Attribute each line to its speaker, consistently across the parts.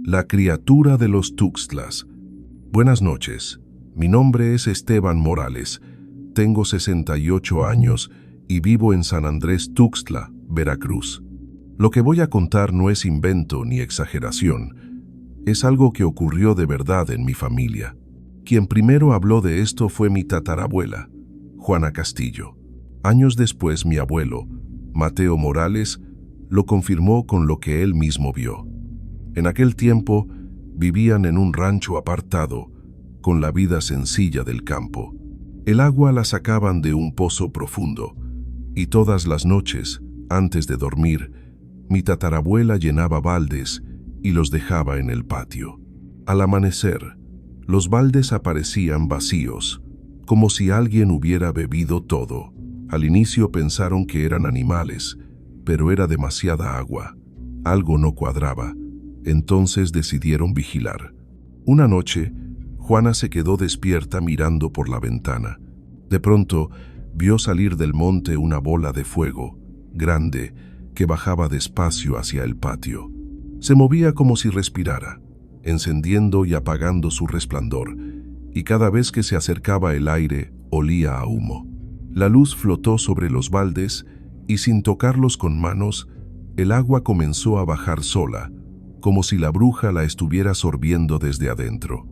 Speaker 1: La criatura de los Tuxtlas. Buenas noches. Mi nombre es Esteban Morales. Tengo 68 años y vivo en San Andrés Tuxtla, Veracruz. Lo que voy a contar no es invento ni exageración. Es algo que ocurrió de verdad en mi familia. Quien primero habló de esto fue mi tatarabuela, Juana Castillo. Años después, mi abuelo, Mateo Morales, lo confirmó con lo que él mismo vio. En aquel tiempo, vivían en un rancho apartado, con la vida sencilla del campo. El agua la sacaban de un pozo profundo, y todas las noches, antes de dormir, mi tatarabuela llenaba baldes y los dejaba en el patio. Al amanecer, los baldes aparecían vacíos, como si alguien hubiera bebido todo. Al inicio pensaron que eran animales, pero era demasiada agua. Algo no cuadraba. Entonces decidieron vigilar. Una noche, Juana se quedó despierta mirando por la ventana. De pronto, vio salir del monte una bola de fuego, grande, que bajaba despacio hacia el patio. Se movía como si respirara, encendiendo y apagando su resplandor, y cada vez que se acercaba el aire, olía a humo. La luz flotó sobre los baldes y sin tocarlos con manos, el agua comenzó a bajar sola, como si la bruja la estuviera sorbiendo desde adentro.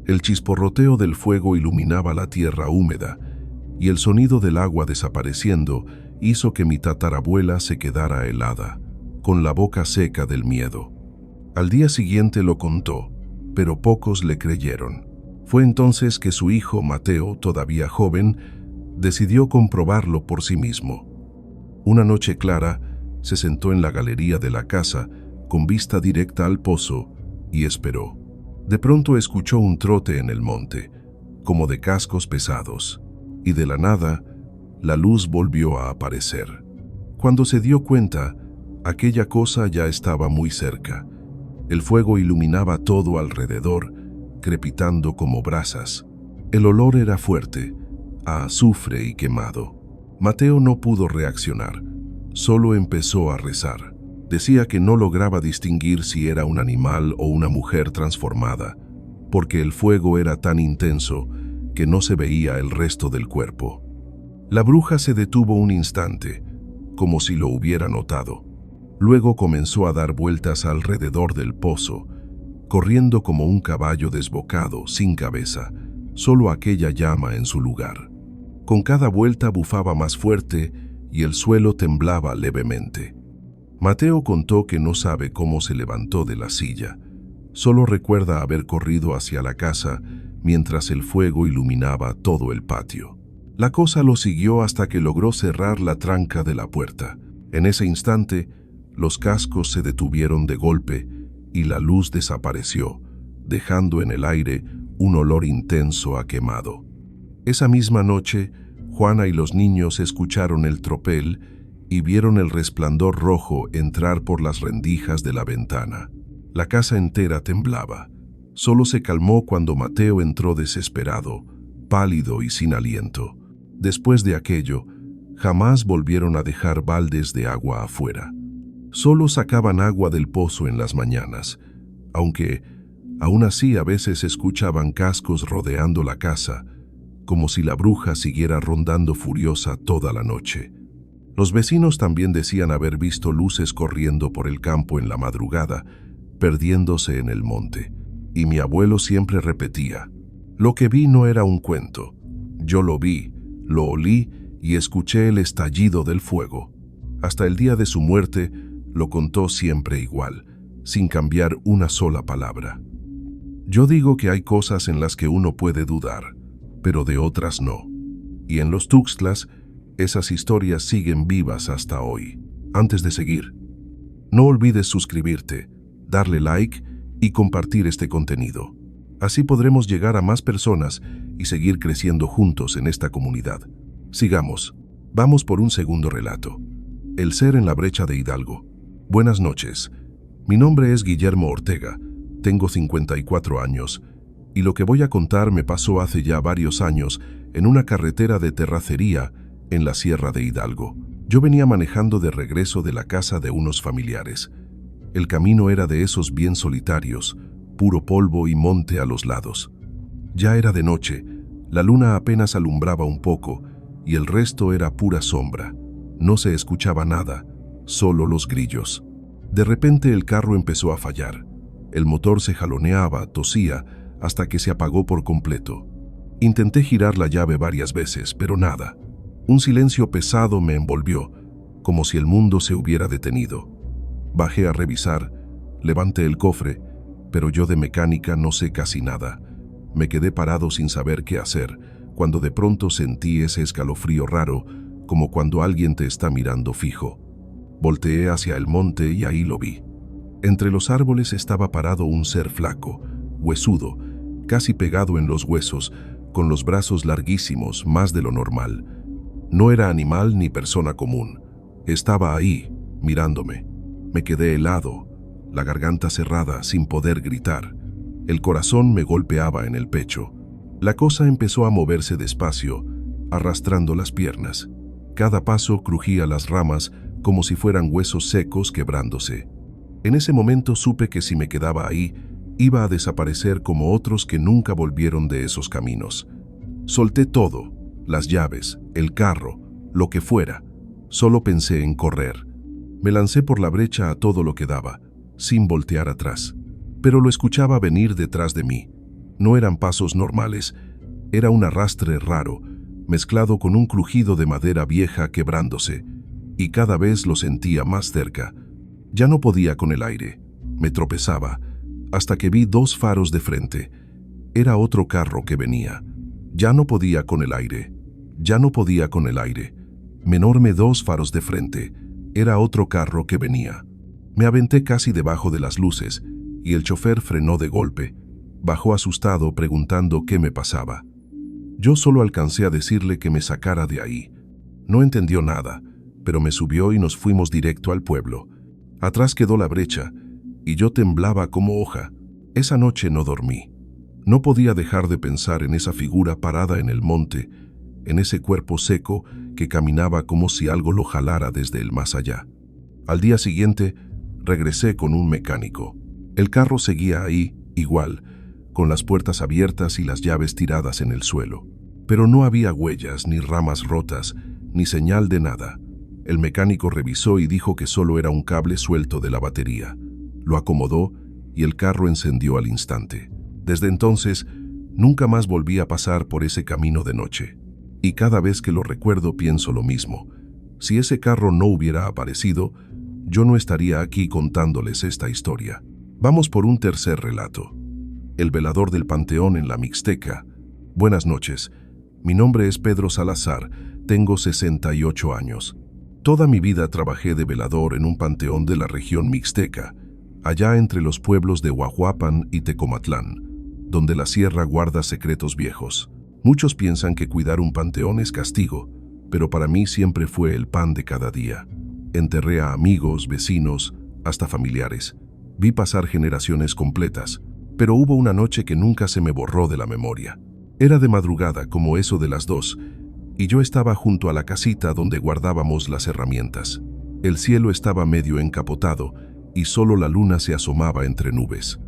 Speaker 1: El chisporroteo del fuego iluminaba la tierra húmeda, y el sonido del agua desapareciendo hizo que mi tatarabuela se quedara helada, con la boca seca del miedo. Al día siguiente lo contó, pero pocos le creyeron. Fue entonces que su hijo, Mateo, todavía joven, decidió comprobarlo por sí mismo. Una noche clara, se sentó en la galería de la casa, con vista directa al pozo, y esperó. De pronto escuchó un trote en el monte, como de cascos pesados, y de la nada, la luz volvió a aparecer. Cuando se dio cuenta, aquella cosa ya estaba muy cerca. El fuego iluminaba todo alrededor, crepitando como brasas. El olor era fuerte, a azufre y quemado. Mateo no pudo reaccionar, solo empezó a rezar. Decía que no lograba distinguir si era un animal o una mujer transformada, porque el fuego era tan intenso que no se veía el resto del cuerpo. La bruja se detuvo un instante, como si lo hubiera notado. Luego comenzó a dar vueltas alrededor del pozo, corriendo como un caballo desbocado, sin cabeza, solo aquella llama en su lugar. Con cada vuelta bufaba más fuerte y el suelo temblaba levemente. Mateo contó que no sabe cómo se levantó de la silla. Solo recuerda haber corrido hacia la casa mientras el fuego iluminaba todo el patio. La cosa lo siguió hasta que logró cerrar la tranca de la puerta. En ese instante, los cascos se detuvieron de golpe y la luz desapareció, dejando en el aire un olor intenso a quemado. Esa misma noche, Juana y los niños escucharon el tropel y vieron el resplandor rojo entrar por las rendijas de la ventana. La casa entera temblaba. Solo se calmó cuando Mateo entró desesperado, pálido y sin aliento. Después de aquello, jamás volvieron a dejar baldes de agua afuera. Solo sacaban agua del pozo en las mañanas, aunque aún así a veces escuchaban cascos rodeando la casa, como si la bruja siguiera rondando furiosa toda la noche. Los vecinos también decían haber visto luces corriendo por el campo en la madrugada, perdiéndose en el monte. Y mi abuelo siempre repetía, lo que vi no era un cuento. Yo lo vi, lo olí y escuché el estallido del fuego. Hasta el día de su muerte, lo contó siempre igual, sin cambiar una sola palabra. Yo digo que hay cosas en las que uno puede dudar, pero de otras no. Y en los Tuxtlas, esas historias siguen vivas hasta hoy. Antes de seguir, no olvides suscribirte, darle like y compartir este contenido. Así podremos llegar a más personas y seguir creciendo juntos en esta comunidad. Sigamos. Vamos por un segundo relato. El ser en la brecha de Hidalgo. Buenas noches. Mi nombre es Guillermo Ortega. Tengo 54 años y lo que voy a contar me pasó hace ya varios años en una carretera de terracería en la Sierra de Hidalgo. Yo venía manejando de regreso de la casa de unos familiares. El camino era de esos bien solitarios, puro polvo y monte a los lados. Ya era de noche, la luna apenas alumbraba un poco y el resto era pura sombra. No se escuchaba nada, solo los grillos. De repente el carro empezó a fallar. El motor se jaloneaba, tosía, hasta que se apagó por completo. Intenté girar la llave varias veces, pero nada. Un silencio pesado me envolvió, como si el mundo se hubiera detenido. Bajé a revisar, levanté el cofre, pero yo de mecánica no sé casi nada. Me quedé parado sin saber qué hacer, cuando de pronto sentí ese escalofrío raro, como cuando alguien te está mirando fijo. Volteé hacia el monte y ahí lo vi. Entre los árboles estaba parado un ser flaco, huesudo, casi pegado en los huesos, con los brazos larguísimos, más de lo normal. No era animal ni persona común. Estaba ahí, mirándome. Me quedé helado, la garganta cerrada, sin poder gritar. El corazón me golpeaba en el pecho. La cosa empezó a moverse despacio, arrastrando las piernas. Cada paso crujía las ramas como si fueran huesos secos quebrándose. En ese momento supe que si me quedaba ahí, iba a desaparecer como otros que nunca volvieron de esos caminos. Solté todo, las llaves, el carro, lo que fuera. Solo pensé en correr. Me lancé por la brecha a todo lo que daba, sin voltear atrás. Pero lo escuchaba venir detrás de mí. No eran pasos normales, era un arrastre raro, mezclado con un crujido de madera vieja quebrándose, y cada vez lo sentía más cerca. Ya no podía con el aire, me tropezaba, hasta que vi dos faros de frente. Era otro carro que venía. Ya no podía con el aire, ya no podía con el aire. Menorme dos faros de frente, era otro carro que venía. Me aventé casi debajo de las luces, y el chofer frenó de golpe. Bajó asustado preguntando qué me pasaba. Yo solo alcancé a decirle que me sacara de ahí. No entendió nada, pero me subió y nos fuimos directo al pueblo. Atrás quedó la brecha, y yo temblaba como hoja. Esa noche no dormí. No podía dejar de pensar en esa figura parada en el monte, en ese cuerpo seco que caminaba como si algo lo jalara desde el más allá. Al día siguiente, regresé con un mecánico. El carro seguía ahí, igual, con las puertas abiertas y las llaves tiradas en el suelo. Pero no había huellas, ni ramas rotas, ni señal de nada. El mecánico revisó y dijo que solo era un cable suelto de la batería. Lo acomodó y el carro encendió al instante. Desde entonces, nunca más volví a pasar por ese camino de noche. Y cada vez que lo recuerdo pienso lo mismo. Si ese carro no hubiera aparecido, yo no estaría aquí contándoles esta historia. Vamos por un tercer relato. El velador del Panteón en la Mixteca. Buenas noches. Mi nombre es Pedro Salazar. Tengo 68 años. Toda mi vida trabajé de velador en un panteón de la región Mixteca, allá entre los pueblos de Huajuapan y Tecomatlán, donde la sierra guarda secretos viejos. Muchos piensan que cuidar un panteón es castigo, pero para mí siempre fue el pan de cada día. Enterré a amigos, vecinos, hasta familiares. Vi pasar generaciones completas, pero hubo una noche que nunca se me borró de la memoria. Era de madrugada, como eso de las 2, y yo estaba junto a la casita donde guardábamos las herramientas. El cielo estaba medio encapotado y solo la luna se asomaba entre nubes.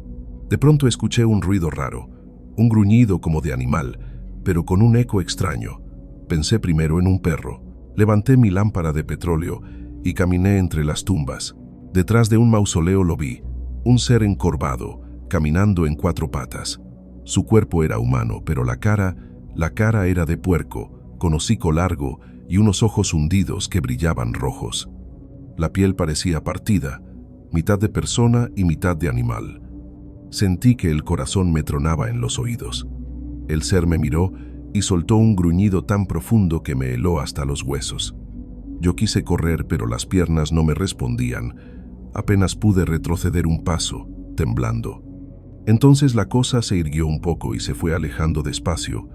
Speaker 1: De pronto escuché un ruido raro, un gruñido como de animal, pero con un eco extraño. Pensé primero en un perro. Levanté mi lámpara de petróleo y caminé entre las tumbas. Detrás de un mausoleo lo vi, un ser encorvado, caminando en 4 patas. Su cuerpo era humano, pero la cara era de puerco, con hocico largo y unos ojos hundidos que brillaban rojos. La piel parecía partida, mitad de persona y mitad de animal. Sentí que el corazón me tronaba en los oídos. El ser me miró y soltó un gruñido tan profundo que me heló hasta los huesos. Yo quise correr, pero las piernas no me respondían. Apenas pude retroceder un paso, temblando. Entonces la cosa se irguió un poco y se fue alejando despacio,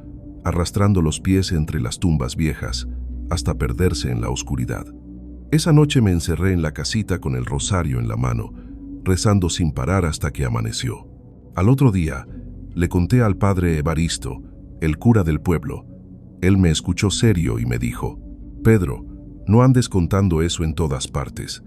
Speaker 1: arrastrando los pies entre las tumbas viejas, hasta perderse en la oscuridad. Esa noche me encerré en la casita con el rosario en la mano, rezando sin parar hasta que amaneció. Al otro día, le conté al padre Evaristo, el cura del pueblo. Él me escuchó serio y me dijo: «Pedro, no andes contando eso en todas partes.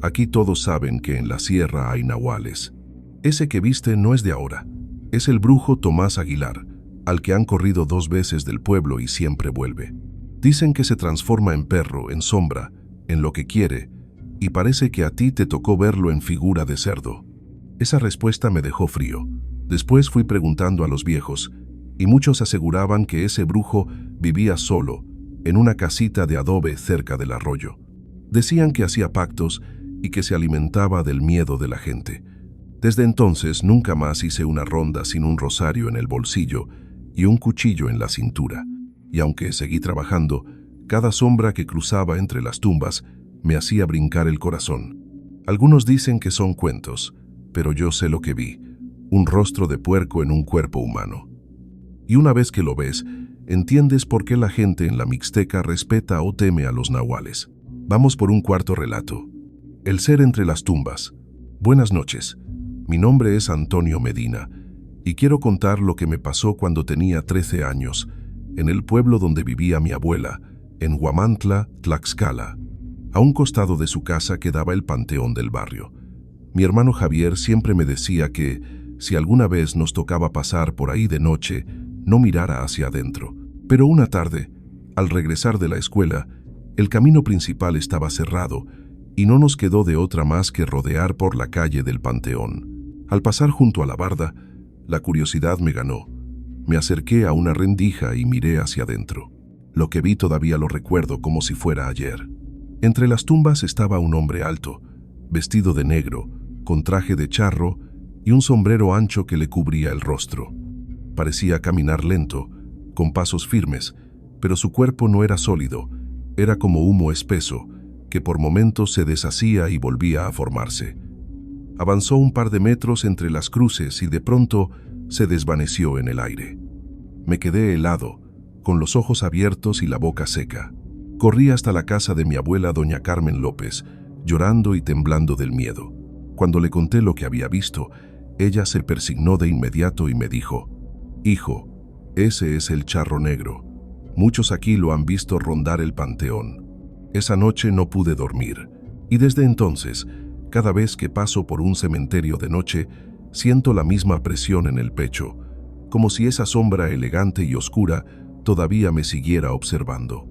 Speaker 1: Aquí todos saben que en la sierra hay nahuales. Ese que viste no es de ahora. Es el brujo Tomás Aguilar, al que han corrido 2 veces del pueblo y siempre vuelve. Dicen que se transforma en perro, en sombra, en lo que quiere, y parece que a ti te tocó verlo en figura de cerdo. Esa respuesta me dejó frío. Después fui preguntando a los viejos, y muchos aseguraban que ese brujo vivía solo, en una casita de adobe cerca del arroyo. Decían que hacía pactos y que se alimentaba del miedo de la gente. Desde entonces nunca más hice una ronda sin un rosario en el bolsillo y un cuchillo en la cintura. Y aunque seguí trabajando, cada sombra que cruzaba entre las tumbas me hacía brincar el corazón. Algunos dicen que son cuentos, pero yo sé lo que vi, un rostro de puerco en un cuerpo humano. Y una vez que lo ves, entiendes por qué la gente en la Mixteca respeta o teme a los nahuales. Vamos por un cuarto relato. El ser entre las tumbas. Buenas noches. Mi nombre es Antonio Medina y quiero contar lo que me pasó cuando tenía 13 años, en el pueblo donde vivía mi abuela, en Huamantla, Tlaxcala. A un costado de su casa quedaba el panteón del barrio. Mi hermano Javier siempre me decía que, si alguna vez nos tocaba pasar por ahí de noche, no mirara hacia adentro. Pero una tarde, al regresar de la escuela, el camino principal estaba cerrado y no nos quedó de otra más que rodear por la calle del panteón. Al pasar junto a la barda, la curiosidad me ganó. Me acerqué a una rendija y miré hacia adentro. Lo que vi todavía lo recuerdo como si fuera ayer. Entre las tumbas estaba un hombre alto, vestido de negro, con traje de charro y un sombrero ancho que le cubría el rostro. Parecía caminar lento, con pasos firmes, pero su cuerpo no era sólido, era como humo espeso, que por momentos se deshacía y volvía a formarse. Avanzó un par de metros entre las cruces y de pronto se desvaneció en el aire. Me quedé helado, con los ojos abiertos y la boca seca. Corrí hasta la casa de mi abuela doña Carmen López, llorando y temblando del miedo. Cuando le conté lo que había visto, ella se persignó de inmediato y me dijo: «Hijo, ese es el charro negro. Muchos aquí lo han visto rondar el panteón». Esa noche no pude dormir, y desde entonces, cada vez que paso por un cementerio de noche, siento la misma presión en el pecho, como si esa sombra elegante y oscura todavía me siguiera observando.